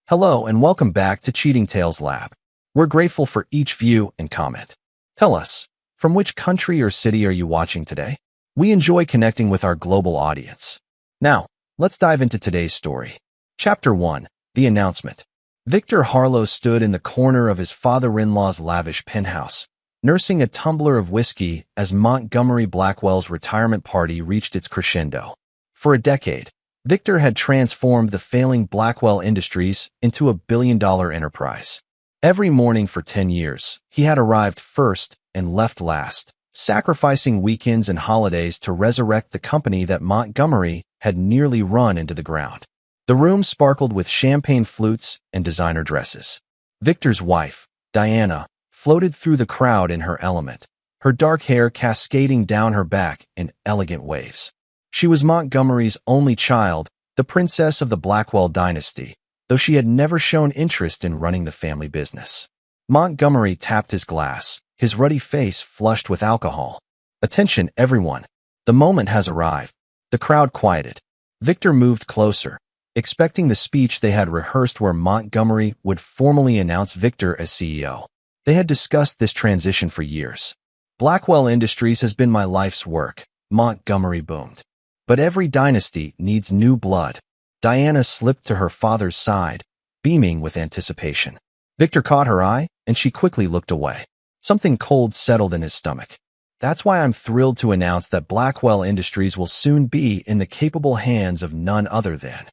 Hello and welcome back to Cheating Tales Lab. We're grateful for each view and comment. Tell us, from which country or city are you watching today? We enjoy connecting with our global audience. Now, let's dive into today's story. Chapter 1. The Announcement. Victor Harlow stood in the corner of his father-in-law's lavish penthouse, nursing a tumbler of whiskey as Montgomery Blackwell's retirement party reached its crescendo. For a decade, Victor had transformed the failing Blackwell Industries into a billion-dollar enterprise. Every morning for 10 years, he had arrived first and left last, sacrificing weekends and holidays to resurrect the company that Montgomery had nearly run into the ground. The room sparkled with champagne flutes and designer dresses. Victor's wife, Diana, floated through the crowd in her element, her dark hair cascading down her back in elegant waves. She was Montgomery's only child, the princess of the Blackwell dynasty, though she had never shown interest in running the family business. Montgomery tapped his glass, his ruddy face flushed with alcohol. "Attention, everyone. The moment has arrived." The crowd quieted. Victor moved closer, expecting the speech they had rehearsed where Montgomery would formally announce Victor as CEO. They had discussed this transition for years. "Blackwell Industries has been my life's work," Montgomery boomed. "But every dynasty needs new blood." Diana slipped to her father's side, beaming with anticipation. Victor caught her eye, and she quickly looked away. Something cold settled in his stomach. "That's why I'm thrilled to announce that Blackwell Industries will soon be in the capable hands of none other than—"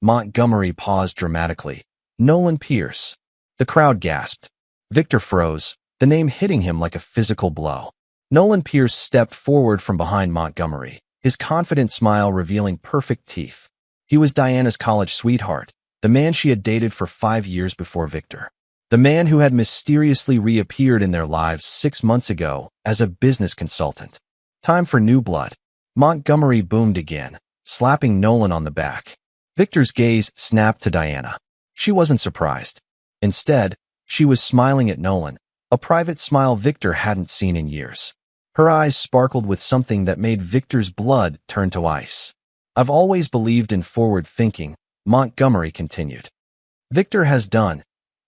Montgomery paused dramatically. "Nolan Pierce." The crowd gasped. Victor froze, the name hitting him like a physical blow. Nolan Pierce stepped forward from behind Montgomery, his confident smile revealing perfect teeth. He was Diana's college sweetheart, the man she had dated for 5 years before Victor. The man who had mysteriously reappeared in their lives 6 months ago as a business consultant. "Time for new blood." Montgomery boomed again, slapping Nolan on the back. Victor's gaze snapped to Diana. She wasn't surprised. Instead, she was smiling at Nolan, a private smile Victor hadn't seen in years. Her eyes sparkled with something that made Victor's blood turn to ice. "I've always believed in forward thinking," Montgomery continued. "Victor has done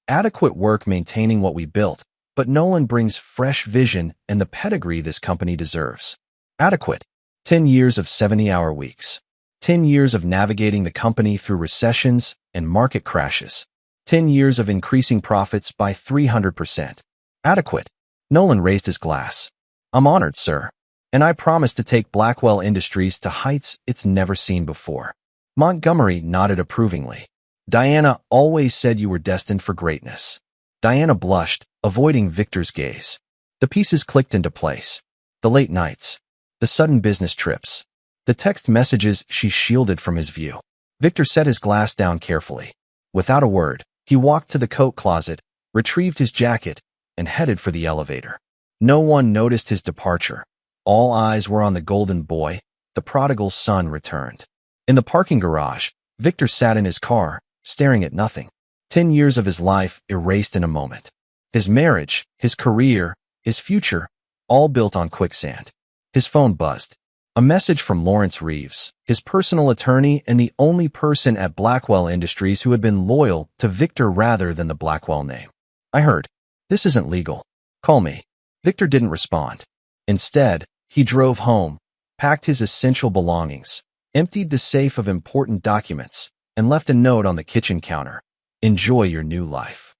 adequate work maintaining what we built, but Nolan brings fresh vision and the pedigree this company deserves." Adequate. 10 years of 70-hour weeks. 10 years of navigating the company through recessions and market crashes. 10 years of increasing profits by 300%. Adequate. Nolan raised his glass. "I'm honored, sir. And I promise to take Blackwell Industries to heights it's never seen before." Montgomery nodded approvingly. "Diana always said you were destined for greatness." Diana blushed, avoiding Victor's gaze. The pieces clicked into place. The late nights. The sudden business trips. The text messages she shielded from his view. Victor set his glass down carefully. Without a word, he walked to the coat closet, retrieved his jacket, and headed for the elevator. No one noticed his departure. All eyes were on the golden boy, the prodigal son returned. In the parking garage, Victor sat in his car, staring at nothing. 10 years of his life erased in a moment. His marriage, his career, his future, all built on quicksand. His phone buzzed. A message from Lawrence Reeves, his personal attorney and the only person at Blackwell Industries who had been loyal to Victor rather than the Blackwell name. "I heard. This isn't legal. Call me." Victor didn't respond. Instead, he drove home, packed his essential belongings, emptied the safe of important documents, and left a note on the kitchen counter. "Enjoy your new life."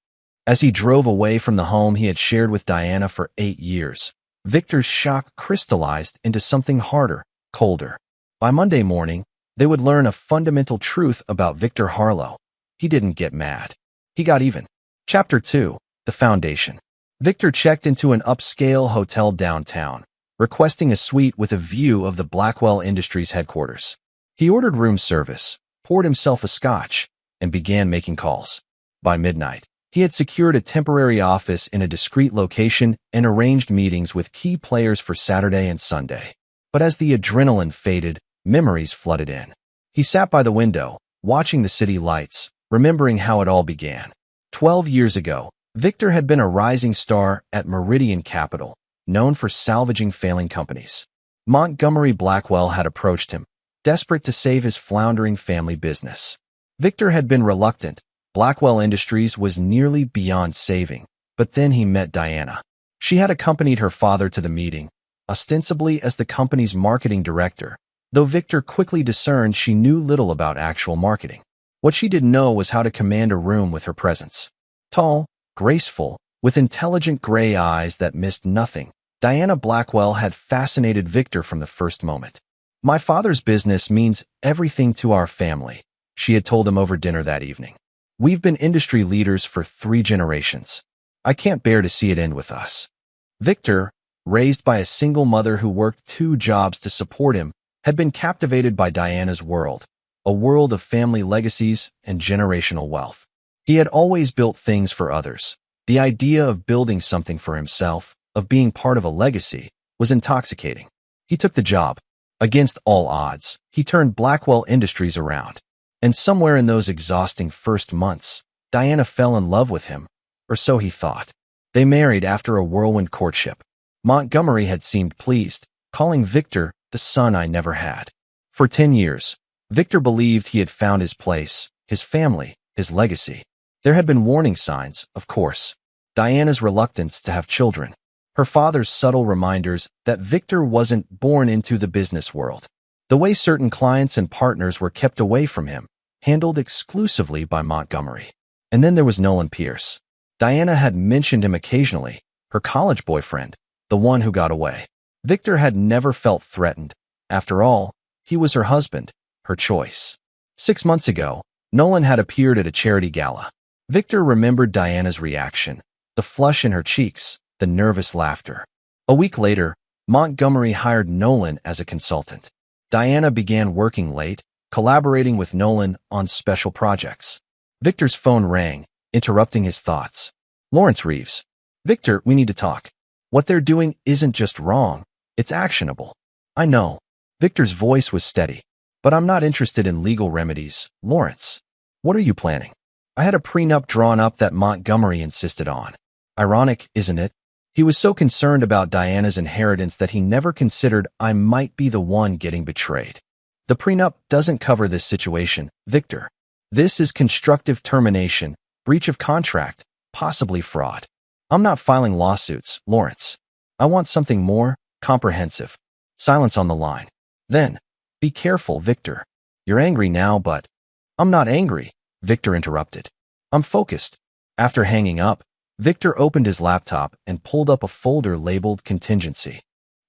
As he drove away from the home he had shared with Diana for 8 years, Victor's shock crystallized into something harder, colder. By Monday morning, they would learn a fundamental truth about Victor Harlow. He didn't get mad. He got even. Chapter 2. The Foundation. Victor checked into an upscale hotel downtown, requesting a suite with a view of the Blackwell Industries headquarters. He ordered room service, poured himself a scotch, and began making calls. By midnight, he had secured a temporary office in a discreet location and arranged meetings with key players for Saturday and Sunday. But as the adrenaline faded, memories flooded in. He sat by the window, watching the city lights, remembering how it all began. 12 years ago, Victor had been a rising star at Meridian Capital, known for salvaging failing companies. Montgomery Blackwell had approached him, desperate to save his floundering family business. Victor had been reluctant, Blackwell Industries was nearly beyond saving, but then he met Diana. She had accompanied her father to the meeting, ostensibly as the company's marketing director, though Victor quickly discerned she knew little about actual marketing. What she didn't know was how to command a room with her presence. Tall, graceful, with intelligent gray eyes that missed nothing, Diana Blackwell had fascinated Victor from the first moment. "My father's business means everything to our family," she had told him over dinner that evening. "We've been industry leaders for 3 generations. I can't bear to see it end with us." Victor, raised by a single mother who worked 2 jobs to support him, had been captivated by Diana's world, a world of family legacies and generational wealth. He had always built things for others. The idea of building something for himself, of being part of a legacy, was intoxicating. He took the job. Against all odds, he turned Blackwell Industries around. And somewhere in those exhausting first months, Diana fell in love with him, or so he thought. They married after a whirlwind courtship. Montgomery had seemed pleased, calling Victor the son I never had. For 10 years, Victor believed he had found his place, his family, his legacy. There had been warning signs, of course. Diana's reluctance to have children. Her father's subtle reminders that Victor wasn't born into the business world. The way certain clients and partners were kept away from him, handled exclusively by Montgomery. And then there was Nolan Pierce. Diana had mentioned him occasionally, her college boyfriend, the one who got away. Victor had never felt threatened. After all, he was her husband, her choice. 6 months ago, Nolan had appeared at a charity gala. Victor remembered Diana's reaction, the flush in her cheeks, the nervous laughter. A week later, Montgomery hired Nolan as a consultant. Diana began working late, collaborating with Nolan on special projects. Victor's phone rang, interrupting his thoughts. "Lawrence Reeves." "Victor, we need to talk. What they're doing isn't just wrong, it's actionable." "I know." Victor's voice was steady. "But I'm not interested in legal remedies, Lawrence." "What are you planning?" "I had a prenup drawn up that Montgomery insisted on." Ironic, isn't it? He was so concerned about Diana's inheritance that he never considered I might be the one getting betrayed. "The prenup doesn't cover this situation, Victor. This is constructive termination, breach of contract, possibly fraud. I'm not filing lawsuits, Lawrence. I want something more comprehensive." Silence on the line. Then, "Be careful, Victor. You're angry now, but—" "I'm not angry," Victor interrupted. "I'm focused." After hanging up, Victor opened his laptop and pulled up a folder labeled Contingency.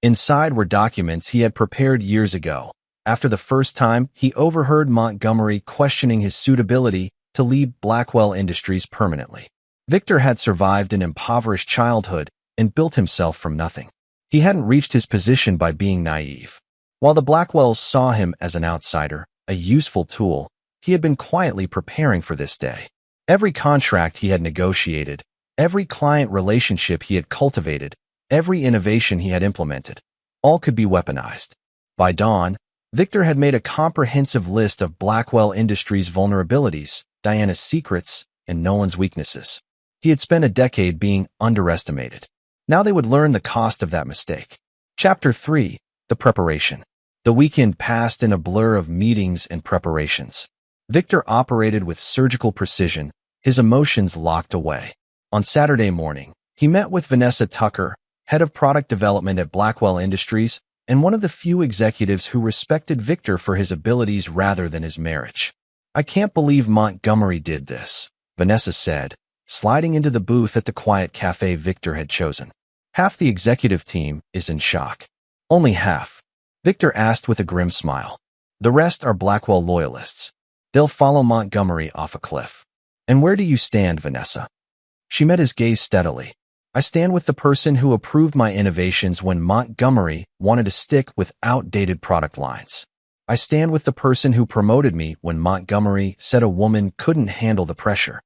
Inside were documents he had prepared years ago, after the first time he overheard Montgomery questioning his suitability to lead Blackwell Industries permanently. Victor had survived an impoverished childhood and built himself from nothing. He hadn't reached his position by being naive. While the Blackwells saw him as an outsider, a useful tool, he had been quietly preparing for this day. Every contract he had negotiated, every client relationship he had cultivated, every innovation he had implemented, all could be weaponized. By dawn, Victor had made a comprehensive list of Blackwell Industries' vulnerabilities, Diana's secrets, and Nolan's weaknesses. He had spent a decade being underestimated. Now they would learn the cost of that mistake. Chapter 3. The Preparation. The weekend passed in a blur of meetings and preparations. Victor operated with surgical precision, his emotions locked away. On Saturday morning, he met with Vanessa Tucker, head of product development at Blackwell Industries, and one of the few executives who respected Victor for his abilities rather than his marriage. "I can't believe Montgomery did this," Vanessa said, sliding into the booth at the quiet cafe Victor had chosen. "Half the executive team is in shock." "Only half," Victor asked with a grim smile. "The rest are Blackwell loyalists. They'll follow Montgomery off a cliff." "And where do you stand, Vanessa?" She met his gaze steadily. "I stand with the person who approved my innovations when Montgomery wanted to stick with outdated product lines. I stand with the person who promoted me when Montgomery said a woman couldn't handle the pressure."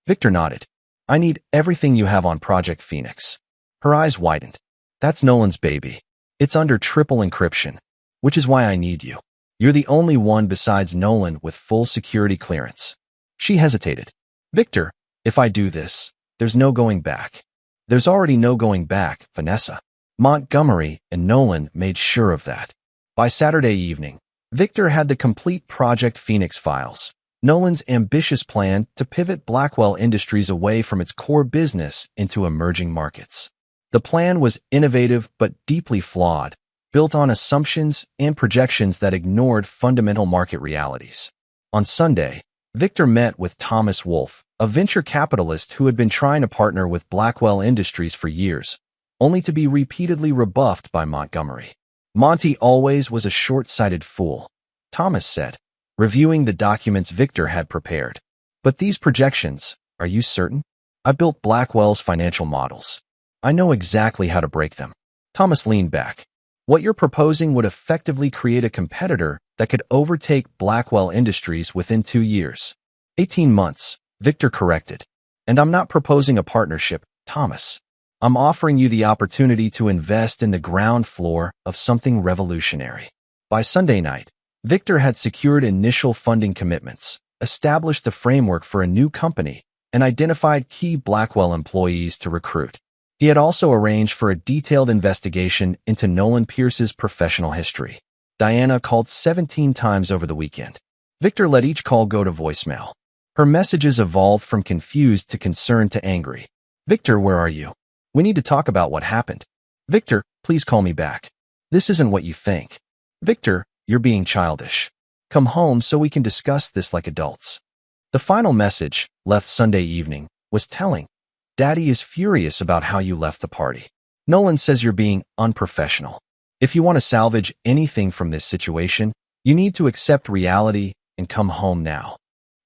Victor nodded. "I need everything you have on Project Phoenix." Her eyes widened. "That's Nolan's baby. It's under triple encryption, which is why I need you. You're the only one besides Nolan with full security clearance." She hesitated. "Victor, if I do this, there's no going back." "There's already no going back, Vanessa." Montgomery and Nolan made sure of that. By Saturday evening, Victor had the complete Project Phoenix files. Nolan's ambitious plan to pivot Blackwell Industries away from its core business into emerging markets. The plan was innovative but deeply flawed, built on assumptions and projections that ignored fundamental market realities. On Sunday, Victor met with Thomas Wolfe, a venture capitalist who had been trying to partner with Blackwell Industries for years, only to be repeatedly rebuffed by Montgomery. Monty always was a short-sighted fool, Thomas said, reviewing the documents Victor had prepared. But these projections, are you certain? I built Blackwell's financial models. I know exactly how to break them. Thomas leaned back. What you're proposing would effectively create a competitor that could overtake Blackwell Industries within 2 years. 18 months, Victor corrected. And I'm not proposing a partnership, Thomas. I'm offering you the opportunity to invest in the ground floor of something revolutionary. By Sunday night, Victor had secured initial funding commitments, established the framework for a new company, and identified key Blackwell employees to recruit. He had also arranged for a detailed investigation into Nolan Pierce's professional history. Diana called 17 times over the weekend. Victor let each call go to voicemail. Her messages evolved from confused to concerned to angry. Victor, where are you? We need to talk about what happened. Victor, please call me back. This isn't what you think. Victor, you're being childish. Come home so we can discuss this like adults. The final message, left Sunday evening, was telling. Daddy is furious about how you left the party. Nolan says you're being unprofessional. If you want to salvage anything from this situation, you need to accept reality and come home now.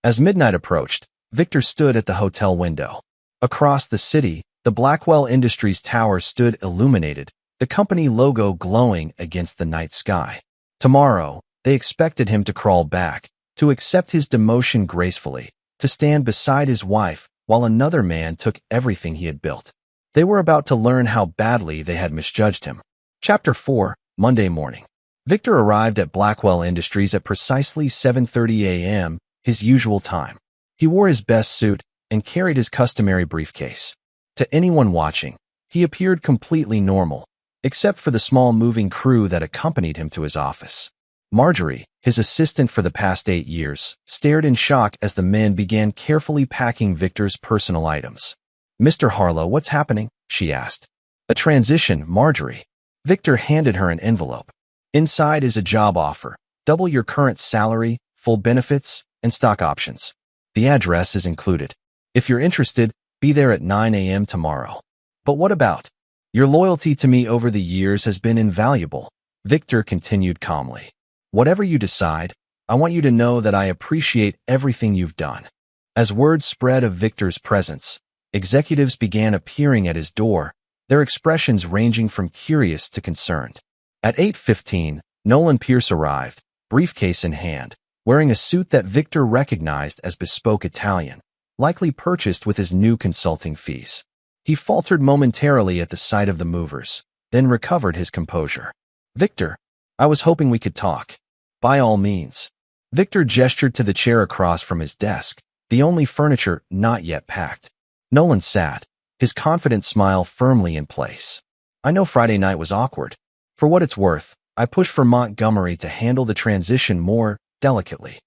As midnight approached, Victor stood at the hotel window. Across the city, the Blackwell Industries tower stood illuminated, the company logo glowing against the night sky. Tomorrow, they expected him to crawl back, to accept his demotion gracefully, to stand beside his wife while another man took everything he had built. They were about to learn how badly they had misjudged him. Chapter 4, Monday morning. Victor arrived at Blackwell Industries at precisely 7:30 a.m., his usual time. He wore his best suit and carried his customary briefcase. To anyone watching, he appeared completely normal, except for the small moving crew that accompanied him to his office. Marjorie, his assistant for the past 8 years, stared in shock as the men began carefully packing Victor's personal items. Mr. Harlow, what's happening? She asked. A transition, Marjorie. Victor handed her an envelope. Inside is a job offer, double your current salary, full benefits, and stock options. The address is included. If you're interested, be there at 9 a.m. tomorrow. But what about? Your loyalty to me over the years has been invaluable, Victor continued calmly. Whatever you decide, I want you to know that I appreciate everything you've done. As word spread of Victor's presence, executives began appearing at his door, their expressions ranging from curious to concerned. At 8:15, Nolan Pierce arrived, briefcase in hand, wearing a suit that Victor recognized as bespoke Italian, likely purchased with his new consulting fees. He faltered momentarily at the sight of the movers, then recovered his composure. Victor, I was hoping we could talk. By all means. Victor gestured to the chair across from his desk, the only furniture not yet packed. Nolan sat, his confident smile firmly in place. I know Friday night was awkward. For what it's worth, I pushed for Montgomery to handle the transition more delicately.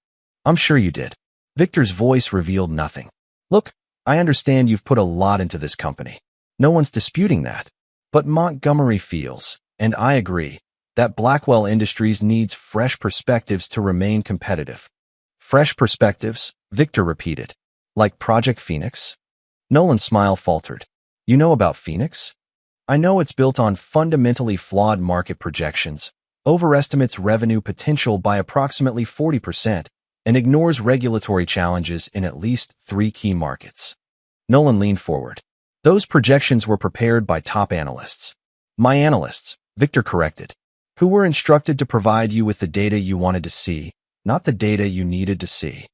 I'm sure you did. Victor's voice revealed nothing. Look, I understand you've put a lot into this company. No one's disputing that. But Montgomery feels, and I agree, that Blackwell Industries needs fresh perspectives to remain competitive. Fresh perspectives, Victor repeated. Like Project Phoenix? Nolan's smile faltered. You know about Phoenix? I know it's built on fundamentally flawed market projections, overestimates revenue potential by approximately 40%, and ignores regulatory challenges in at least 3 key markets. Nolan leaned forward. Those projections were prepared by top analysts. My analysts, Victor corrected, who were instructed to provide you with the data you wanted to see, not the data you needed to see.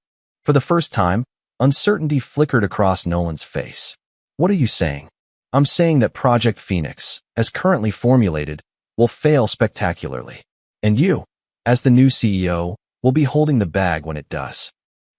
For the first time, uncertainty flickered across Nolan's face. What are you saying? I'm saying that Project Phoenix, as currently formulated, will fail spectacularly. And you, as the new CEO, will be holding the bag when it does.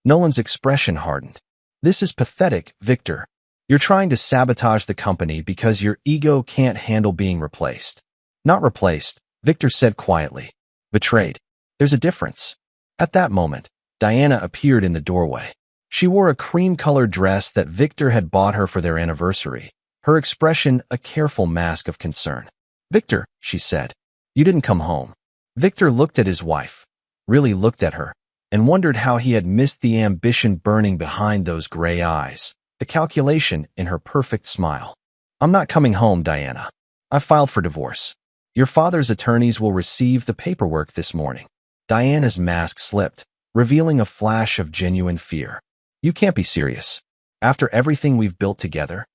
Nolan's expression hardened. This is pathetic, Victor. You're trying to sabotage the company because your ego can't handle being replaced. Not replaced, Victor said quietly. Betrayed. There's a difference. At that moment, Diana appeared in the doorway. She wore a cream-colored dress that Victor had bought her for their anniversary, her expression a careful mask of concern. "Victor," she said, "you didn't come home." Victor looked at his wife, really looked at her, and wondered how he had missed the ambition burning behind those gray eyes, the calculation in her perfect smile. "I'm not coming home, Diana. I filed for divorce. Your father's attorneys will receive the paperwork this morning." Diana's mask slipped, revealing a flash of genuine fear. "You can't be serious. After everything we've built together?"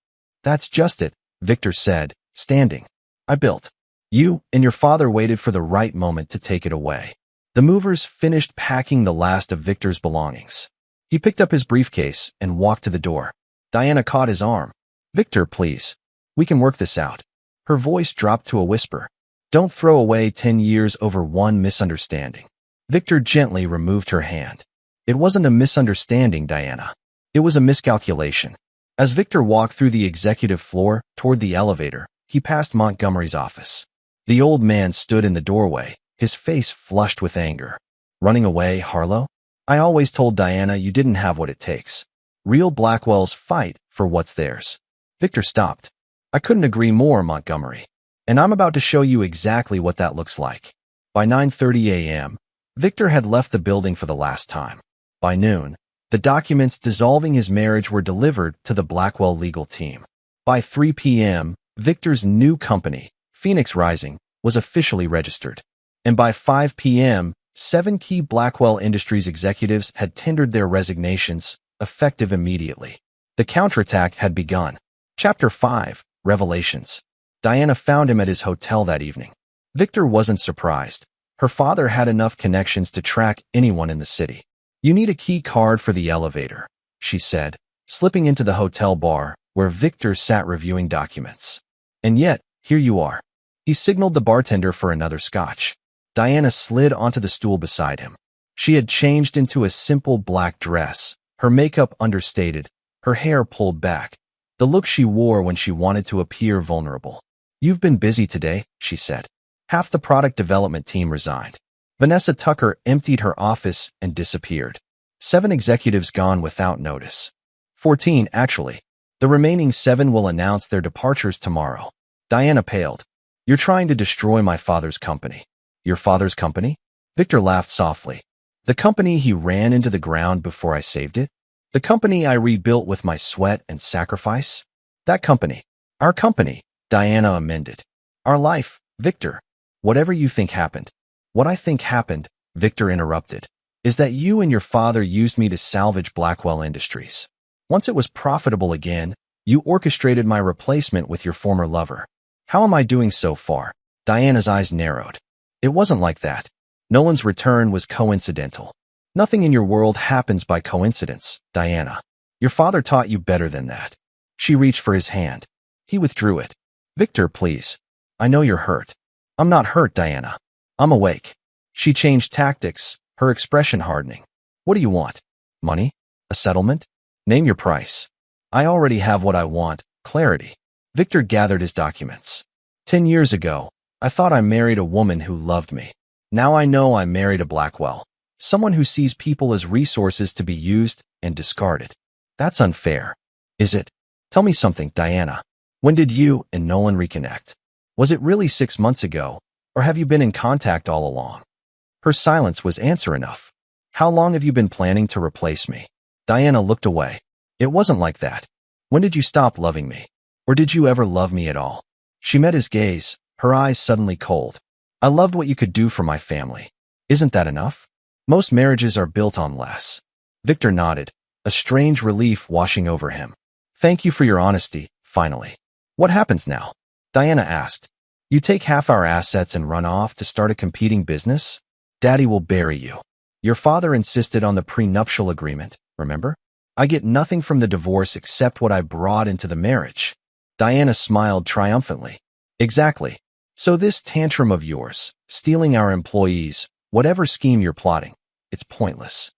"That's just it," Victor said, standing. "I built. You and your father waited for the right moment to take it away." The movers finished packing the last of Victor's belongings. He picked up his briefcase and walked to the door. Diana caught his arm. "Victor, please. We can work this out." Her voice dropped to a whisper. "Don't throw away 10 years over one misunderstanding." Victor gently removed her hand. "It wasn't a misunderstanding, Diana. It was a miscalculation." As Victor walked through the executive floor toward the elevator, he passed Montgomery's office. The old man stood in the doorway, his face flushed with anger. "Running away, Harlow? I always told Diana you didn't have what it takes. Real Blackwells fight for what's theirs." Victor stopped. "I couldn't agree more, Montgomery. And I'm about to show you exactly what that looks like." By 9:30 a.m., Victor had left the building for the last time. By noon, the documents dissolving his marriage were delivered to the Blackwell legal team. By 3 p.m., Victor's new company, Phoenix Rising, was officially registered. And by 5 p.m., 7 key Blackwell Industries executives had tendered their resignations, effective immediately. The counterattack had begun. Chapter 5, Revelations. Diana found him at his hotel that evening. Victor wasn't surprised. Her father had enough connections to track anyone in the city. "You need a key card for the elevator," she said, slipping into the hotel bar where Victor sat reviewing documents. "And yet, here you are." He signaled the bartender for another scotch. Diana slid onto the stool beside him. She had changed into a simple black dress, her makeup understated, her hair pulled back, the look she wore when she wanted to appear vulnerable. "You've been busy today," she said. "Half the product development team resigned." Vanessa Tucker emptied her office and disappeared. 7 executives gone without notice. 14, actually. The remaining 7 will announce their departures tomorrow. Diana paled. "You're trying to destroy my father's company." "Your father's company?" Victor laughed softly. "The company he ran into the ground before I saved it? The company I rebuilt with my sweat and sacrifice? That company. Our company," Diana amended. "Our life, Victor. Whatever you think happened." "What I think happened," Victor interrupted, "is that you and your father used me to salvage Blackwell Industries. Once it was profitable again, you orchestrated my replacement with your former lover. How am I doing so far?" Diana's eyes narrowed. "It wasn't like that. Nolan's return was coincidental. Nothing in your world happens by coincidence, Diana. Your father taught you better than that." She reached for his hand. He withdrew it. "Victor, please. I know you're hurt." "I'm not hurt, Diana. I'm awake." She changed tactics, her expression hardening. "What do you want? Money? A settlement? Name your price." "I already have what I want, clarity." Victor gathered his documents. 10 years ago, I thought I married a woman who loved me. Now I know I married a Blackwell, someone who sees people as resources to be used and discarded. That's unfair. Is it? Tell me something, Diana. When did you and Nolan reconnect? Was it really 6 months ago, or have you been in contact all along? Her silence was answer enough. "How long have you been planning to replace me?" Diana looked away. "It wasn't like that. When did you stop loving me? Or did you ever love me at all?" She met his gaze, her eyes suddenly cold. "I loved what you could do for my family. Isn't that enough? Most marriages are built on less." Victor nodded, a strange relief washing over him. "Thank you for your honesty, finally." "What happens now?" Diana asked. "You take half our assets and run off to start a competing business? Daddy will bury you. Your father insisted on the prenuptial agreement, remember? I get nothing from the divorce except what I brought into the marriage." Diana smiled triumphantly. "Exactly. So this tantrum of yours, stealing our employees, whatever scheme you're plotting, it's pointless."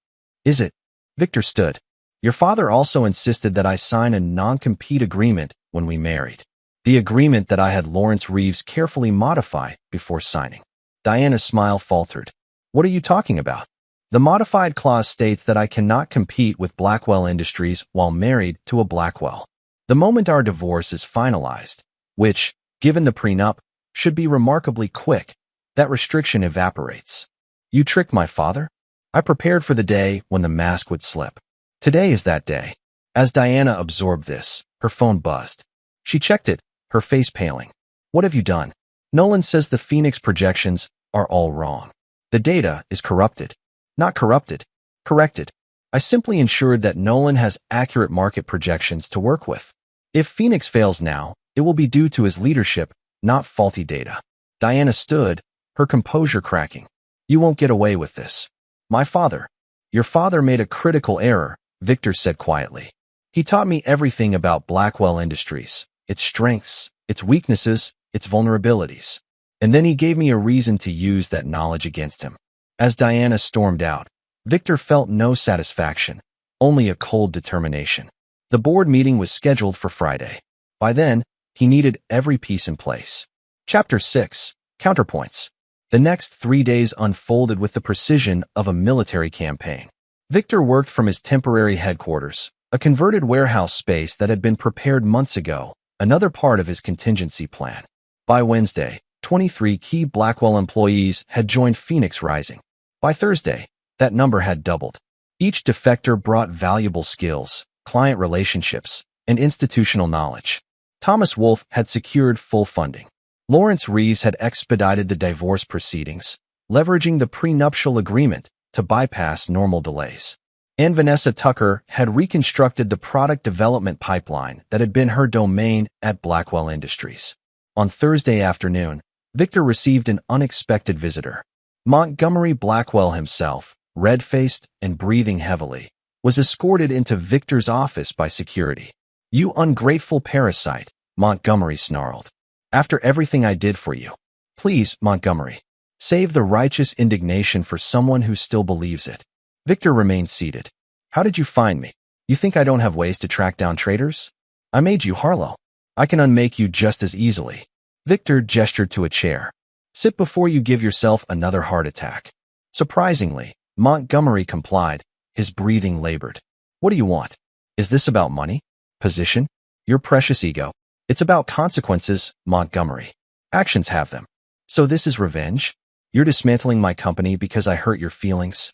"Is it?" Victor stood. "Your father also insisted that I sign a non-compete agreement when we married. The agreement that I had Lawrence Reeves carefully modify before signing." Diana's smile faltered. "What are you talking about?" The modified clause states that I cannot compete with Blackwell Industries while married to a Blackwell. The moment our divorce is finalized, which, given the prenup, should be remarkably quick, that restriction evaporates. You tricked my father? I prepared for the day when the mask would slip. Today is that day. As Diana absorbed this, her phone buzzed. She checked it, her face paling. What have you done? Nolan says the Phoenix projections are all wrong. The data is corrupted. Not corrupted. Corrected. I simply ensured that Nolan has accurate market projections to work with. If Phoenix fails now, it will be due to his leadership, not faulty data. Diana stood, her composure cracking. You won't get away with this. My father. Your father made a critical error, Victor said quietly. He taught me everything about Blackwell Industries, its strengths, its weaknesses, its vulnerabilities. And then he gave me a reason to use that knowledge against him. As Diana stormed out, Victor felt no satisfaction, only a cold determination. The board meeting was scheduled for Friday. By then, he needed every piece in place. Chapter 6. Counterpoints. The next 3 days unfolded with the precision of a military campaign. Victor worked from his temporary headquarters, a converted warehouse space that had been prepared months ago, another part of his contingency plan. By Wednesday, 23 key Blackwell employees had joined Phoenix Rising. By Thursday, that number had doubled. Each defector brought valuable skills, client relationships, and institutional knowledge. Thomas Wolfe had secured full funding. Lawrence Reeves had expedited the divorce proceedings, leveraging the prenuptial agreement to bypass normal delays. And Vanessa Tucker had reconstructed the product development pipeline that had been her domain at Blackwell Industries. On Thursday afternoon, Victor received an unexpected visitor. Montgomery Blackwell himself, red-faced and breathing heavily, was escorted into Victor's office by security. You ungrateful parasite, Montgomery snarled. After everything I did for you. Please, Montgomery, save the righteous indignation for someone who still believes it. Victor remained seated. How did you find me? You think I don't have ways to track down traitors? I made you Harlow. I can unmake you just as easily. Victor gestured to a chair. Sit before you give yourself another heart attack. Surprisingly, Montgomery complied, his breathing labored. What do you want? Is this about money? Position? Your precious ego? It's about consequences, Montgomery. Actions have them. So this is revenge? You're dismantling my company because I hurt your feelings?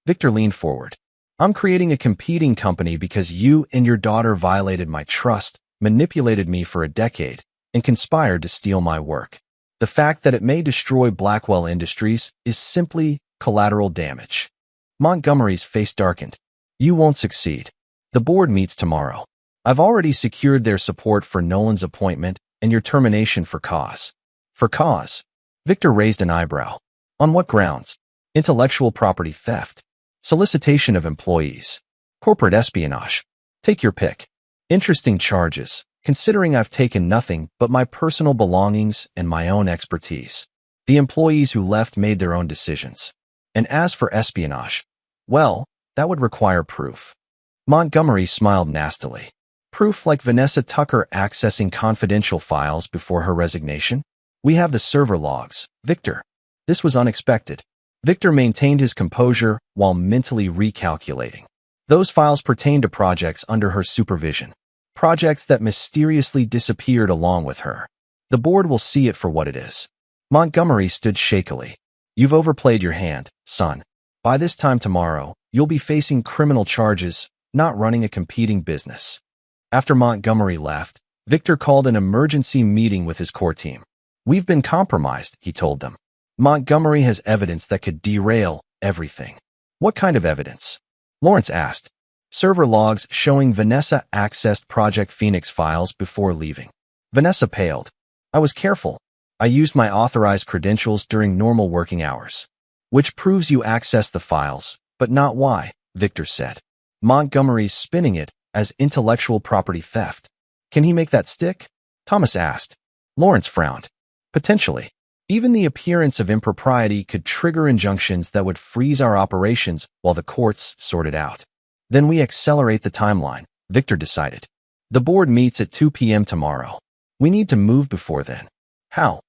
Victor leaned forward. I'm creating a competing company because you and your daughter violated my trust, manipulated me for a decade, and conspired to steal my work. The fact that it may destroy Blackwell Industries is simply collateral damage. Montgomery's face darkened. You won't succeed. The board meets tomorrow. I've already secured their support for Nolan's appointment and your termination for cause. For cause? Victor raised an eyebrow. On what grounds? Intellectual property theft. Solicitation of employees. Corporate espionage. Take your pick. Interesting charges, considering I've taken nothing but my personal belongings and my own expertise. The employees who left made their own decisions. And as for espionage, well, that would require proof. Montgomery smiled nastily. Proof like Vanessa Tucker accessing confidential files before her resignation? We have the server logs, Victor. This was unexpected. Victor maintained his composure while mentally recalculating. Those files pertained to projects under her supervision. Projects that mysteriously disappeared along with her. The board will see it for what it is. Montgomery stood shakily. You've overplayed your hand, son. By this time tomorrow, you'll be facing criminal charges, not running a competing business. After Montgomery left, Victor called an emergency meeting with his core team. We've been compromised, he told them. Montgomery has evidence that could derail everything. What kind of evidence? Lawrence asked. Server logs showing Vanessa accessed Project Phoenix files before leaving. Vanessa paled. I was careful. I used my authorized credentials during normal working hours. Which proves you accessed the files, but not why, Victor said. Montgomery's spinning it as intellectual property theft. Can he make that stick? Thomas asked. Lawrence frowned. Potentially. Even the appearance of impropriety could trigger injunctions that would freeze our operations while the courts sort it out. Then we accelerate the timeline, Victor decided. The board meets at 2 p.m. tomorrow. We need to move before then. How?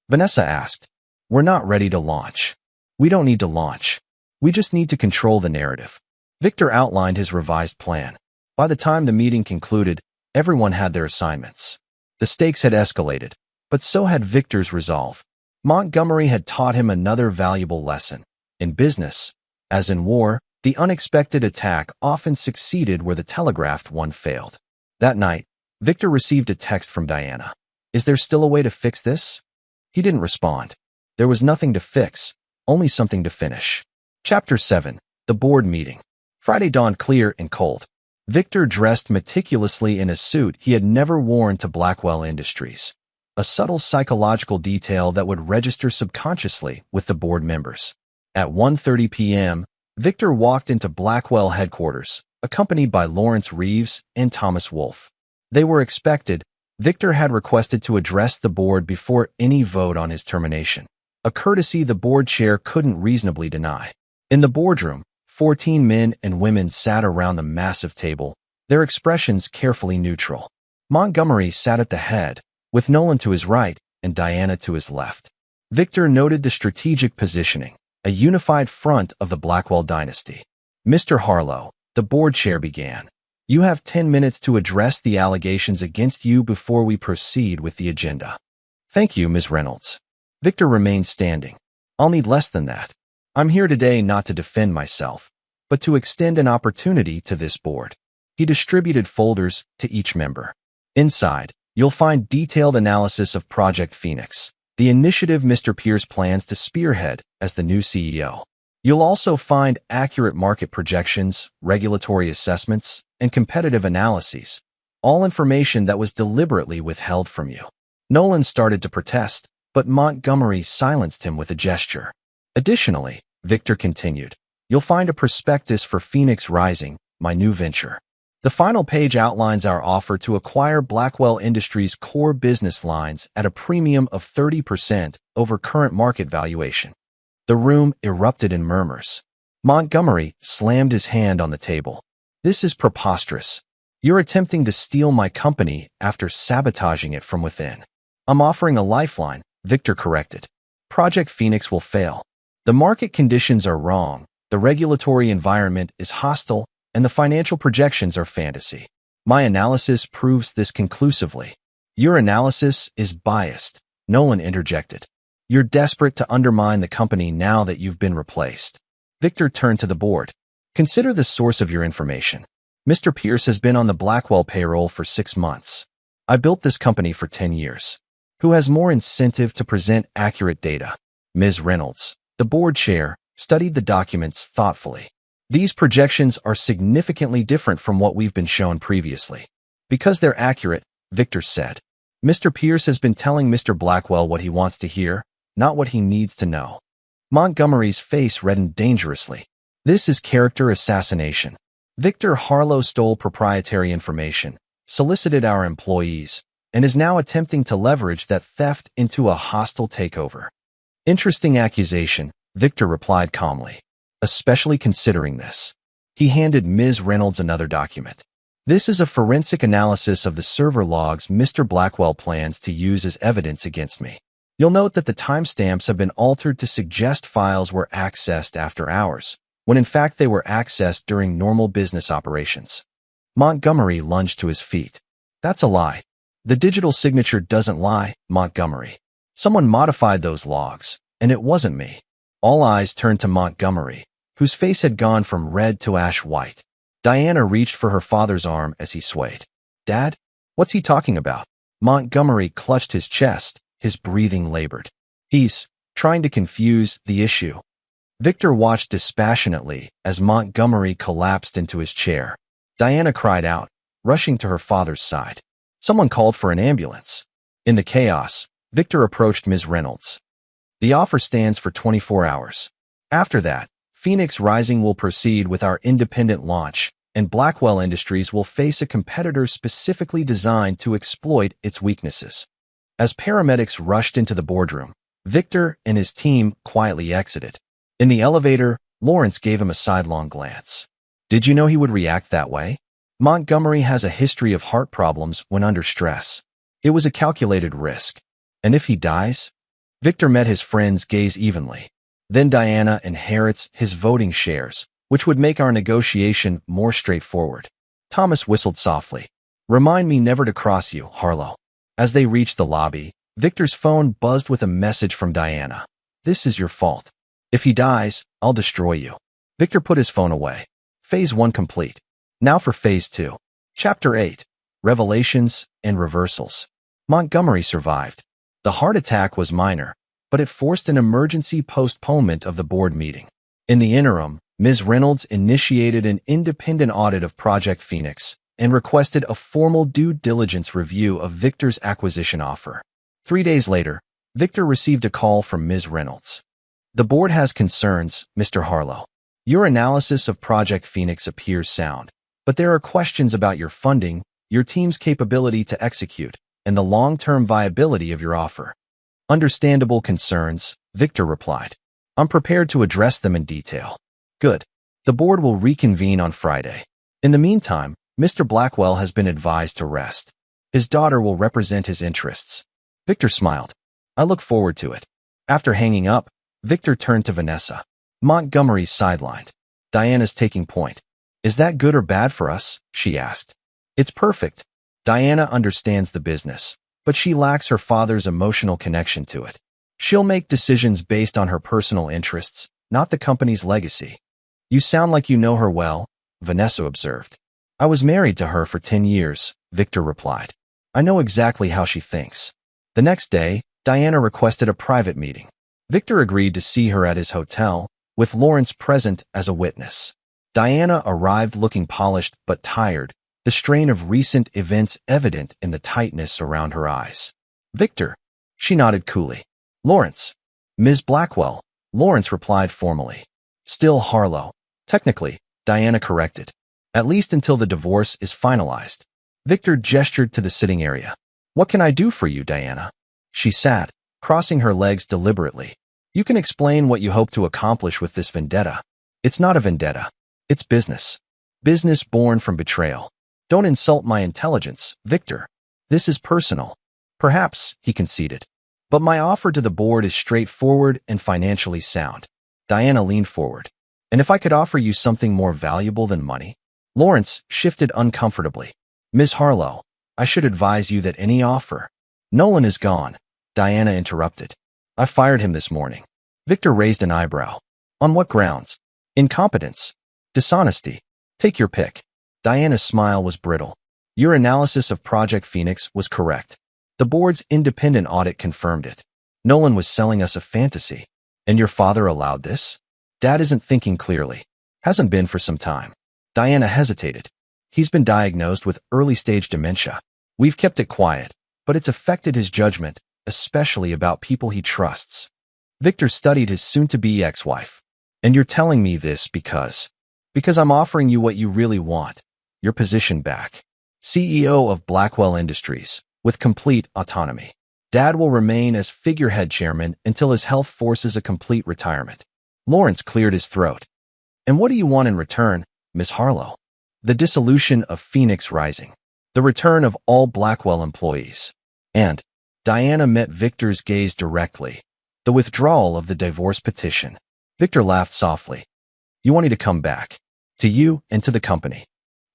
Vanessa asked. We're not ready to launch. We don't need to launch. We just need to control the narrative. Victor outlined his revised plan. By the time the meeting concluded, everyone had their assignments. The stakes had escalated, but so had Victor's resolve. Montgomery had taught him another valuable lesson. In business, as in war, the unexpected attack often succeeded where the telegraphed one failed. That night, Victor received a text from Diana. "Is there still a way to fix this?" He didn't respond. There was nothing to fix, only something to finish. Chapter 7. The Board Meeting. Friday dawned clear and cold. Victor dressed meticulously in a suit he had never worn to Blackwell Industries, a subtle psychological detail that would register subconsciously with the board members. At 1:30 p.m., Victor walked into Blackwell headquarters, accompanied by Lawrence Reeves and Thomas Wolfe. They were expected. Victor had requested to address the board before any vote on his termination, a courtesy the board chair couldn't reasonably deny. In the boardroom, 14 men and women sat around the massive table, their expressions carefully neutral. Montgomery sat at the head, with Nolan to his right and Diana to his left. Victor noted the strategic positioning, a unified front of the Blackwell dynasty. "Mr. Harlow," the board chair began, "you have 10 minutes to address the allegations against you before we proceed with the agenda." "Thank you, Ms. Reynolds." Victor remained standing. "I'll need less than that. I'm here today not to defend myself, but to extend an opportunity to this board." He distributed folders to each member. Inside, you'll find detailed analysis of Project Phoenix, the initiative Mr. Pierce plans to spearhead as the new CEO. You'll also find accurate market projections, regulatory assessments, and competitive analyses, all information that was deliberately withheld from you. Nolan started to protest, but Montgomery silenced him with a gesture. Additionally, Victor continued, you'll find a prospectus for Phoenix Rising, my new venture. The final page outlines our offer to acquire Blackwell Industries' core business lines at a premium of 30% over current market valuation. The room erupted in murmurs. Montgomery slammed his hand on the table. This is preposterous. You're attempting to steal my company after sabotaging it from within. I'm offering a lifeline, Victor corrected. Project Phoenix will fail. The market conditions are wrong, the regulatory environment is hostile, and the financial projections are fantasy. My analysis proves this conclusively. Your analysis is biased, Nolan interjected. You're desperate to undermine the company now that you've been replaced. Victor turned to the board. Consider the source of your information. Mr. Pierce has been on the Blackwell payroll for 6 months. I built this company for 10 years. Who has more incentive to present accurate data? Ms. Reynolds, the board chair, studied the documents thoughtfully. These projections are significantly different from what we've been shown previously. Because they're accurate, Victor said. Mr. Pierce has been telling Mr. Blackwell what he wants to hear, not what he needs to know. Montgomery's face reddened dangerously. This is character assassination. Victor Harlow stole proprietary information, solicited our employees, and is now attempting to leverage that theft into a hostile takeover. Interesting accusation, Victor replied calmly. Especially considering this. He handed Ms. Reynolds another document. This is a forensic analysis of the server logs Mr. Blackwell plans to use as evidence against me. You'll note that the timestamps have been altered to suggest files were accessed after hours, when in fact they were accessed during normal business operations. Montgomery lunged to his feet. That's a lie. The digital signature doesn't lie, Montgomery. Someone modified those logs, and it wasn't me. All eyes turned to Montgomery, whose face had gone from red to ash white. Diana reached for her father's arm as he swayed. Dad? What's he talking about? Montgomery clutched his chest, his breathing labored. He's trying to confuse the issue. Victor watched dispassionately as Montgomery collapsed into his chair. Diana cried out, rushing to her father's side. Someone called for an ambulance. In the chaos, Victor approached Ms. Reynolds. The offer stands for 24 hours. After that, Phoenix Rising will proceed with our independent launch, and Blackwell Industries will face a competitor specifically designed to exploit its weaknesses. As paramedics rushed into the boardroom, Victor and his team quietly exited. In the elevator, Lawrence gave him a sidelong glance. Did you know he would react that way? Montgomery has a history of heart problems when under stress. It was a calculated risk. And if he dies? Victor met his friend's gaze evenly. Then Diana inherits his voting shares, which would make our negotiation more straightforward. Thomas whistled softly. Remind me never to cross you, Harlow. As they reached the lobby, Victor's phone buzzed with a message from Diana. This is your fault. If he dies, I'll destroy you. Victor put his phone away. Phase 1 complete. Now for Phase 2. Chapter 8. Revelations and Reversals. Montgomery survived. The heart attack was minor, but it forced an emergency postponement of the board meeting. In the interim, Ms. Reynolds initiated an independent audit of Project Phoenix and requested a formal due diligence review of Victor's acquisition offer. 3 days later, Victor received a call from Ms. Reynolds. The board has concerns, Mr. Harlow. Your analysis of Project Phoenix appears sound, but there are questions about your funding, your team's capability to execute, and the long-term viability of your offer. Understandable concerns, Victor replied. I'm prepared to address them in detail. Good. The board will reconvene on Friday. In the meantime, Mr. Blackwell has been advised to rest. His daughter will represent his interests. Victor smiled. I look forward to it. After hanging up, Victor turned to Vanessa. Montgomery's sidelined. Diana's taking point. Is that good or bad for us? She asked. It's perfect. Diana understands the business, but she lacks her father's emotional connection to it. She'll make decisions based on her personal interests, not the company's legacy. You sound like you know her well, Vanessa observed. I was married to her for 10 years, Victor replied. I know exactly how she thinks. The next day, Diana requested a private meeting. Victor agreed to see her at his hotel, with Lawrence present as a witness. Diana arrived looking polished but tired, the strain of recent events evident in the tightness around her eyes. Victor. She nodded coolly. Lawrence. Ms. Blackwell. Lawrence replied formally. Still Harlow. Technically, Diana corrected. At least until the divorce is finalized. Victor gestured to the sitting area. What can I do for you, Diana? She sat, crossing her legs deliberately. You can explain what you hope to accomplish with this vendetta. It's not a vendetta. It's business. Business born from betrayal. Don't insult my intelligence, Victor. This is personal. Perhaps, he conceded. But my offer to the board is straightforward and financially sound. Diana leaned forward. And if I could offer you something more valuable than money? Lawrence shifted uncomfortably. Ms. Harlow, I should advise you that any offer. Nolan is gone, Diana interrupted. I fired him this morning. Victor raised an eyebrow. On what grounds? Incompetence. Dishonesty. Take your pick. Diana's smile was brittle. Your analysis of Project Phoenix was correct. The board's independent audit confirmed it. Nolan was selling us a fantasy. And your father allowed this? Dad isn't thinking clearly. Hasn't been for some time. Diana hesitated. He's been diagnosed with early-stage dementia. We've kept it quiet, but it's affected his judgment, especially about people he trusts. Victor studied his soon-to-be ex-wife. And you're telling me this because I'm offering you what you really want, your position back. CEO of Blackwell Industries, with complete autonomy. Dad will remain as figurehead chairman until his health forces a complete retirement. Lawrence cleared his throat. And what do you want in return, Miss Harlow? The dissolution of Phoenix Rising. The return of all Blackwell employees. And Diana met Victor's gaze directly. The withdrawal of the divorce petition. Victor laughed softly. You want me to come back. To you and to the company.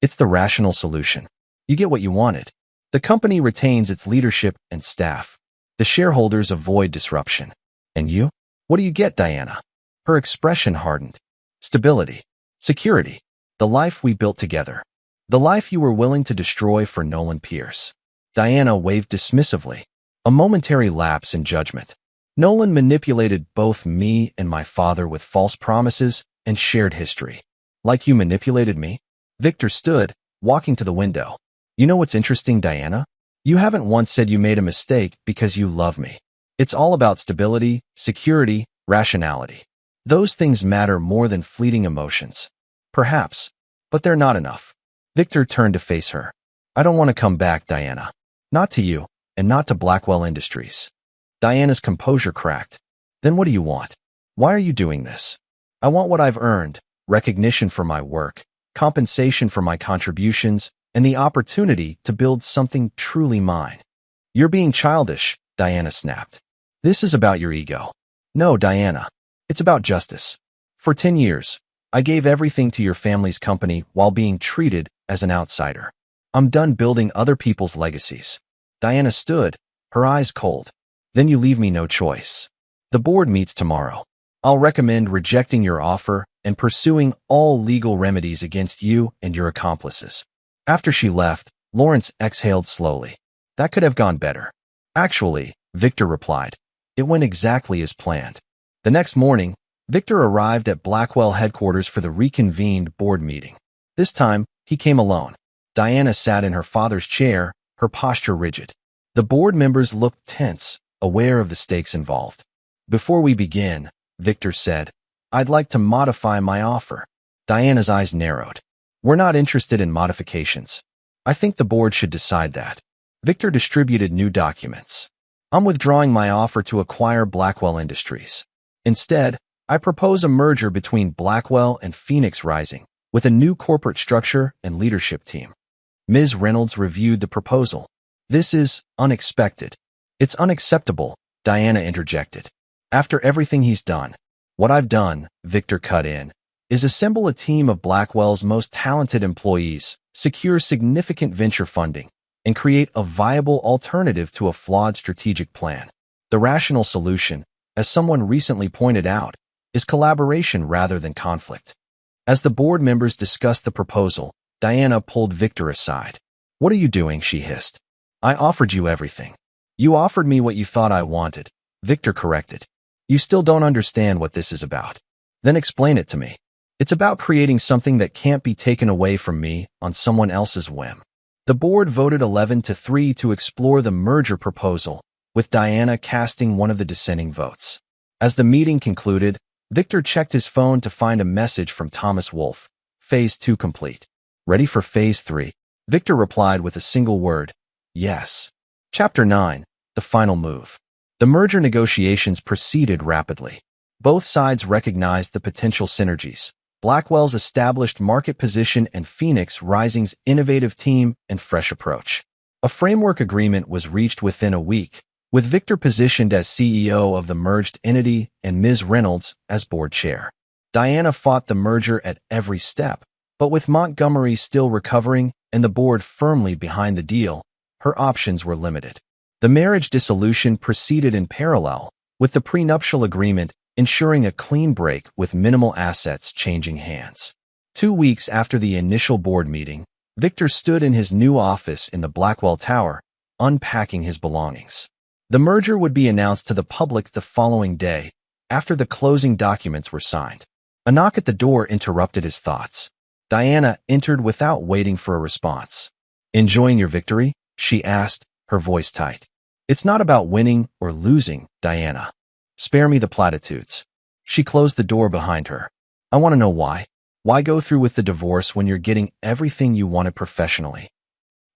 It's the rational solution. You get what you wanted. The company retains its leadership and staff. The shareholders avoid disruption. And you? What do you get, Diana? Her expression hardened. Stability. Security. The life we built together. The life you were willing to destroy for Nolan Pierce. Diana waved dismissively. A momentary lapse in judgment. Nolan manipulated both me and my father with false promises and shared history. Like you manipulated me? Victor stood, walking to the window. You know what's interesting, Diana? You haven't once said you made a mistake because you love me. It's all about stability, security, rationality. Those things matter more than fleeting emotions. Perhaps, but they're not enough. Victor turned to face her. I don't want to come back, Diana. Not to you, and not to Blackwell Industries. Diana's composure cracked. Then what do you want? Why are you doing this? I want what I've earned, recognition for my work, compensation for my contributions, and the opportunity to build something truly mine. You're being childish, Diana snapped. This is about your ego. No, Diana. It's about justice. For 10 years, I gave everything to your family's company while being treated as an outsider. I'm done building other people's legacies. Diana stood, her eyes cold. Then you leave me no choice. The board meets tomorrow. I'll recommend rejecting your offer and pursuing all legal remedies against you and your accomplices. After she left, Lawrence exhaled slowly. That could have gone better. Actually, Victor replied. It went exactly as planned. The next morning, Victor arrived at Blackwell headquarters for the reconvened board meeting. This time, he came alone. Diana sat in her father's chair, her posture rigid. The board members looked tense, aware of the stakes involved. Before we begin, Victor said, I'd like to modify my offer. Diana's eyes narrowed. We're not interested in modifications. I think the board should decide that. Victor distributed new documents. I'm withdrawing my offer to acquire Blackwell Industries. Instead, I propose a merger between Blackwell and Phoenix Rising, with a new corporate structure and leadership team. Ms. Reynolds reviewed the proposal. This is unexpected. It's unacceptable, Diana interjected. After everything he's done, what I've done, Victor cut in, is assemble a team of Blackwell's most talented employees, secure significant venture funding, and create a viable alternative to a flawed strategic plan. The rational solution, as someone recently pointed out, is collaboration rather than conflict. As the board members discussed the proposal, Diana pulled Victor aside. What are you doing? She hissed. I offered you everything. You offered me what you thought I wanted, Victor corrected. You still don't understand what this is about. Then explain it to me. It's about creating something that can't be taken away from me on someone else's whim. The board voted 11-3 to explore the merger proposal, with Diana casting one of the dissenting votes. As the meeting concluded, Victor checked his phone to find a message from Thomas Wolfe. Phase 2 complete. Ready for Phase 3? Victor replied with a single word. Yes. Chapter 9. The final move. The merger negotiations proceeded rapidly. Both sides recognized the potential synergies. Blackwell's established market position and Phoenix Rising's innovative team and fresh approach. A framework agreement was reached within a week, with Victor positioned as CEO of the merged entity and Ms. Reynolds as board chair. Diana fought the merger at every step, but with Montgomery still recovering and the board firmly behind the deal, her options were limited. The marriage dissolution proceeded in parallel, with the prenuptial agreement ensuring a clean break with minimal assets changing hands. 2 weeks after the initial board meeting, Victor stood in his new office in the Blackwell Tower, unpacking his belongings. The merger would be announced to the public the following day, after the closing documents were signed. A knock at the door interrupted his thoughts. Diana entered without waiting for a response. Enjoying your victory? She asked, her voice tight. It's not about winning or losing, Diana. Spare me the platitudes. She closed the door behind her. I want to know why. Why go through with the divorce when you're getting everything you wanted professionally?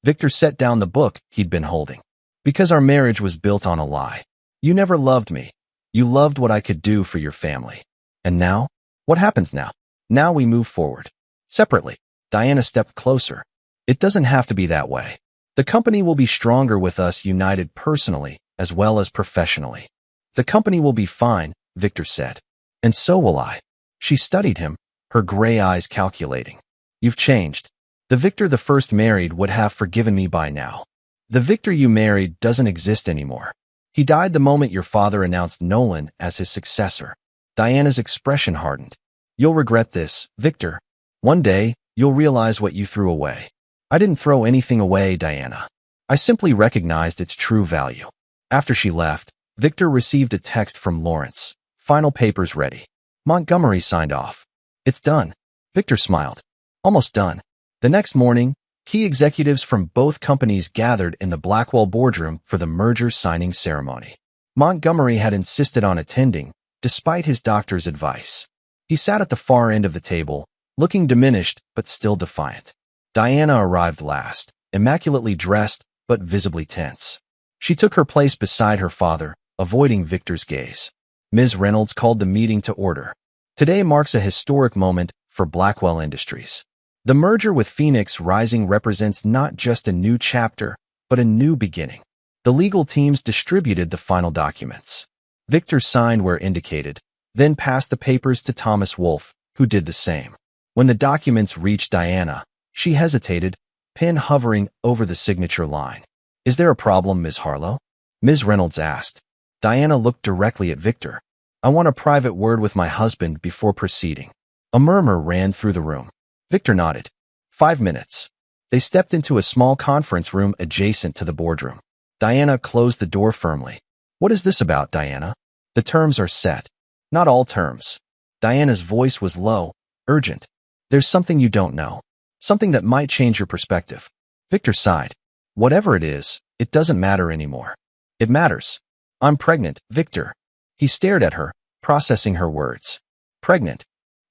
Victor set down the book he'd been holding. Because our marriage was built on a lie. You never loved me. You loved what I could do for your family. And now? What happens now? Now we move forward. Separately. Diana stepped closer. It doesn't have to be that way. The company will be stronger with us united personally as well as professionally. The company will be fine, Victor said. And so will I. She studied him, her gray eyes calculating. You've changed. The Victor the first married would have forgiven me by now. The Victor you married doesn't exist anymore. He died the moment your father announced Nolan as his successor. Diana's expression hardened. You'll regret this, Victor. One day, you'll realize what you threw away. I didn't throw anything away, Diana. I simply recognized its true value. After she left, Victor received a text from Lawrence. Final papers ready. Montgomery signed off. It's done. Victor smiled. Almost done. The next morning, key executives from both companies gathered in the Blackwell boardroom for the merger signing ceremony. Montgomery had insisted on attending, despite his doctor's advice. He sat at the far end of the table, looking diminished but still defiant. Diana arrived last, immaculately dressed but visibly tense. She took her place beside her father, avoiding Victor's gaze. Ms. Reynolds called the meeting to order. Today marks a historic moment for Blackwell Industries. The merger with Phoenix Rising represents not just a new chapter, but a new beginning. The legal teams distributed the final documents. Victor signed where indicated, then passed the papers to Thomas Wolfe, who did the same. When the documents reached Diana, she hesitated, pen hovering over the signature line. "Is there a problem, Ms. Harlow?" Ms. Reynolds asked. Diana looked directly at Victor. "I want a private word with my husband before proceeding." A murmur ran through the room. Victor nodded. 5 minutes. They stepped into a small conference room adjacent to the boardroom. Diana closed the door firmly. "What is this about, Diana?" "The terms are set." "Not all terms." Diana's voice was low, urgent. "There's something you don't know. Something that might change your perspective." Victor sighed. "Whatever it is, it doesn't matter anymore." "It matters. I'm pregnant, Victor." He stared at her, processing her words. "Pregnant?"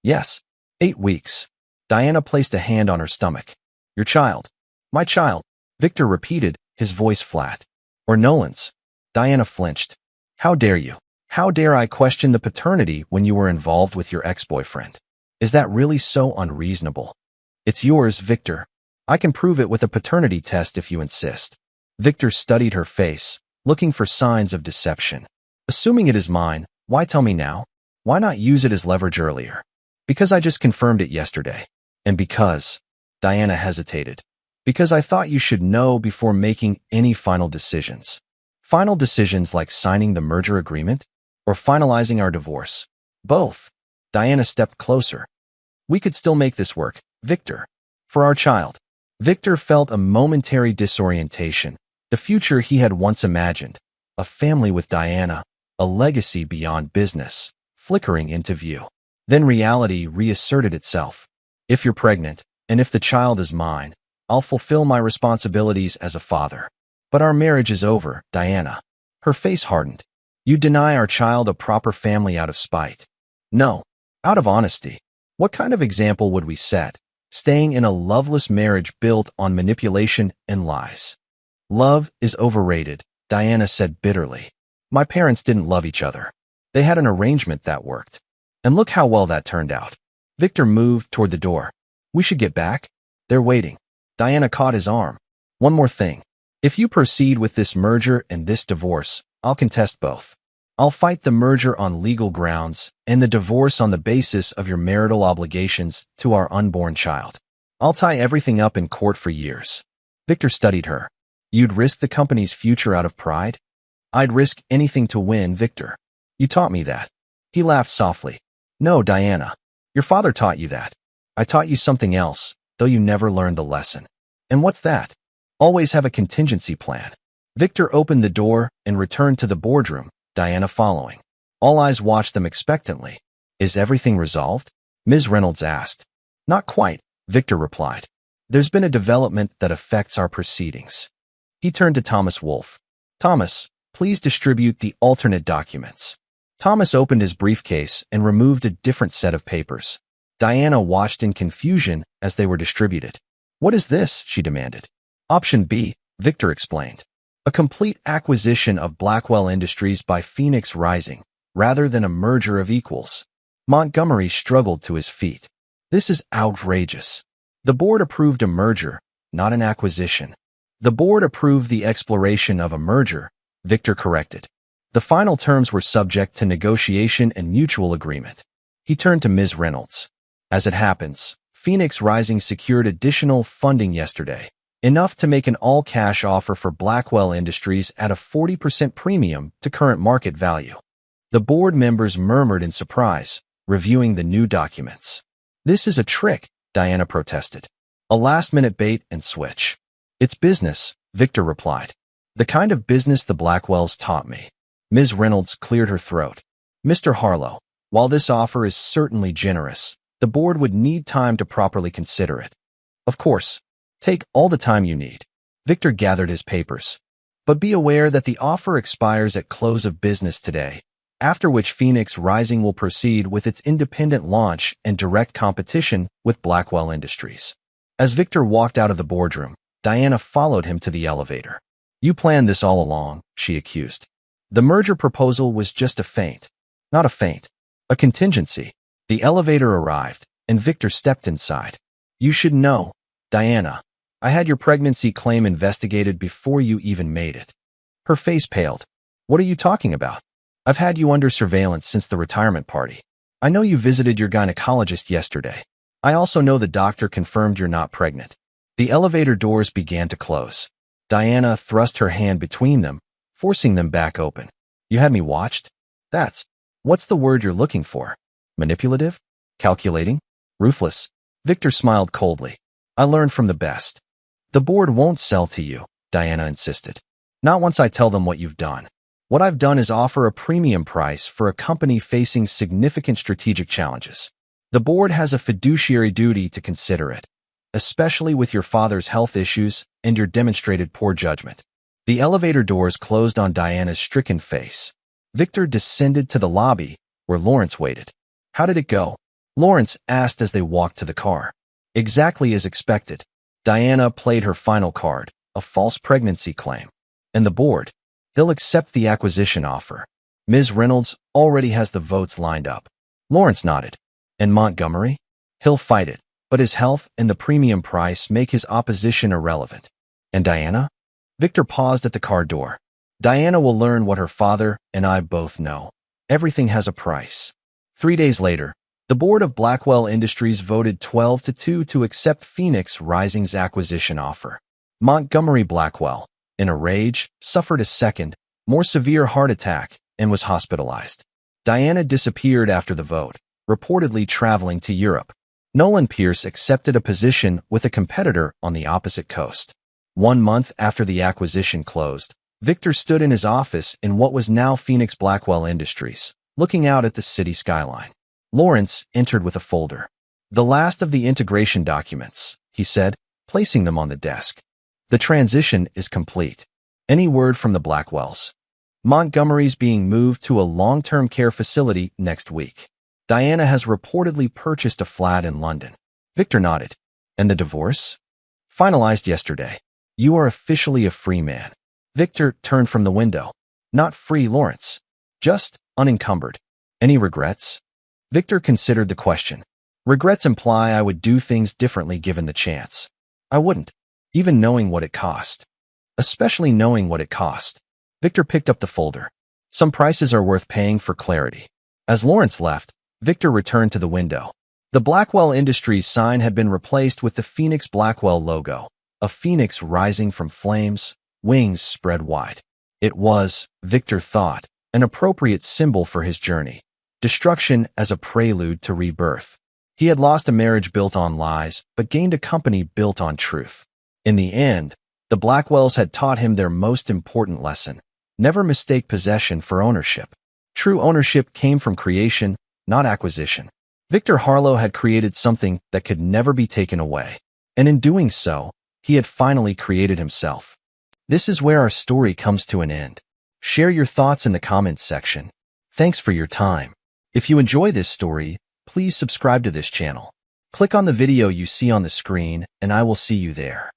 "Yes. 8 weeks." Diana placed a hand on her stomach. "Your child." "My child," Victor repeated, his voice flat. "Or Nolan's." Diana flinched. "How dare you? How dare I question the paternity when you were involved with your ex-boyfriend? Is that really so unreasonable?" "It's yours, Victor. I can prove it with a paternity test if you insist." Victor studied her face, looking for signs of deception. "Assuming it is mine, why tell me now? Why not use it as leverage earlier?" "Because I just confirmed it yesterday. And because," Diana hesitated, "because I thought you should know before making any final decisions." "Final decisions like signing the merger agreement? Or finalizing our divorce?" "Both." Diana stepped closer. "We could still make this work, Victor. For our child." Victor felt a momentary disorientation. The future he had once imagined, a family with Diana, a legacy beyond business, flickering into view. Then reality reasserted itself. "If you're pregnant, and if the child is mine, I'll fulfill my responsibilities as a father. But our marriage is over, Diana." Her face hardened. "You deny our child a proper family out of spite." "No, out of honesty. What kind of example would we set, staying in a loveless marriage built on manipulation and lies?" "Love is overrated," Diana said bitterly. "My parents didn't love each other. They had an arrangement that worked. And look how well that turned out." Victor moved toward the door. "We should get back. They're waiting." Diana caught his arm. "One more thing. If you proceed with this merger and this divorce, I'll contest both. I'll fight the merger on legal grounds and the divorce on the basis of your marital obligations to our unborn child. I'll tie everything up in court for years." Victor studied her. "You'd risk the company's future out of pride?" "I'd risk anything to win, Victor. You taught me that." He laughed softly. "No, Diana. Your father taught you that. I taught you something else, though you never learned the lesson." "And what's that?" "Always have a contingency plan." Victor opened the door and returned to the boardroom, Diana following. All eyes watched them expectantly. "Is everything resolved?" Ms. Reynolds asked. "Not quite," Victor replied. "There's been a development that affects our proceedings." He turned to Thomas Wolfe. "Thomas, please distribute the alternate documents." Thomas opened his briefcase and removed a different set of papers. Diana watched in confusion as they were distributed. "What is this?" she demanded. "Option B," Victor explained. "A complete acquisition of Blackwell Industries by Phoenix Rising, rather than a merger of equals." Montgomery struggled to his feet. "This is outrageous. The board approved a merger, not an acquisition." "The board approved the exploration of a merger," Victor corrected. "The final terms were subject to negotiation and mutual agreement." He turned to Ms. Reynolds. "As it happens, Phoenix Rising secured additional funding yesterday, enough to make an all-cash offer for Blackwell Industries at a 40% premium to current market value." The board members murmured in surprise, reviewing the new documents. "This is a trick," Diana protested. "A last-minute bait and switch." "It's business," Victor replied. "The kind of business the Blackwells taught me." Ms. Reynolds cleared her throat. "Mr. Harlow, while this offer is certainly generous, the board would need time to properly consider it." "Of course. Take all the time you need." Victor gathered his papers. "But be aware that the offer expires at close of business today, after which Phoenix Rising will proceed with its independent launch and direct competition with Blackwell Industries." As Victor walked out of the boardroom, Diana followed him to the elevator. "You planned this all along," she accused. "The merger proposal was just a feint." "Not a feint. A contingency." The elevator arrived, and Victor stepped inside. "You should know, Diana. I had your pregnancy claim investigated before you even made it." Her face paled. "What are you talking about?" I've had you under surveillance since the retirement party. I know you visited your gynecologist yesterday. I also know the doctor confirmed you're not pregnant. The elevator doors began to close. Diana thrust her hand between them, forcing them back open. You had me watched? What's the word you're looking for? Manipulative? Calculating? Ruthless? Victor smiled coldly. I learned from the best. The board won't sell to you, Diana insisted. Not once I tell them what you've done. What I've done is offer a premium price for a company facing significant strategic challenges. The board has a fiduciary duty to consider it, especially with your father's health issues and your demonstrated poor judgment. The elevator doors closed on Diana's stricken face. Victor descended to the lobby, where Lawrence waited. How did it go? Lawrence asked as they walked to the car. Exactly as expected. Diana played her final card, a false pregnancy claim. And the board, they'll accept the acquisition offer. Ms. Reynolds already has the votes lined up. Lawrence nodded. And Montgomery? He'll fight it, but his health and the premium price make his opposition irrelevant. And Diana? Victor paused at the car door. Diana will learn what her father and I both know. Everything has a price. 3 days later, the board of Blackwell Industries voted 12-2 to accept Phoenix Rising's acquisition offer. Montgomery Blackwell, in a rage, suffered a second, more severe heart attack and was hospitalized. Diana disappeared after the vote, reportedly traveling to Europe. Nolan Pierce accepted a position with a competitor on the opposite coast. 1 month after the acquisition closed, Victor stood in his office in what was now Phoenix Blackwell Industries, looking out at the city skyline. Lawrence entered with a folder. The last of the integration documents, he said, placing them on the desk. The transition is complete. Any word from the Blackwells? Montgomery's being moved to a long-term care facility next week. Diana has reportedly purchased a flat in London. Victor nodded. And the divorce? Finalized yesterday. You are officially a free man. Victor turned from the window. Not free, Lawrence. Just unencumbered. Any regrets? Victor considered the question. Regrets imply I would do things differently given the chance. I wouldn't, even knowing what it cost. Especially knowing what it cost. Victor picked up the folder. Some prices are worth paying for clarity. As Lawrence left, Victor returned to the window. The Blackwell Industries sign had been replaced with the Phoenix Blackwell logo, a phoenix rising from flames, wings spread wide. It was, Victor thought, an appropriate symbol for his journey. Destruction as a prelude to rebirth. He had lost a marriage built on lies, but gained a company built on truth. In the end, the Blackwells had taught him their most important lesson. Never mistake possession for ownership. True ownership came from creation, not acquisition. Victor Harlow had created something that could never be taken away. And in doing so, he had finally created himself. This is where our story comes to an end. Share your thoughts in the comments section. Thanks for your time. If you enjoy this story, please subscribe to this channel. Click on the video you see on the screen, and I will see you there.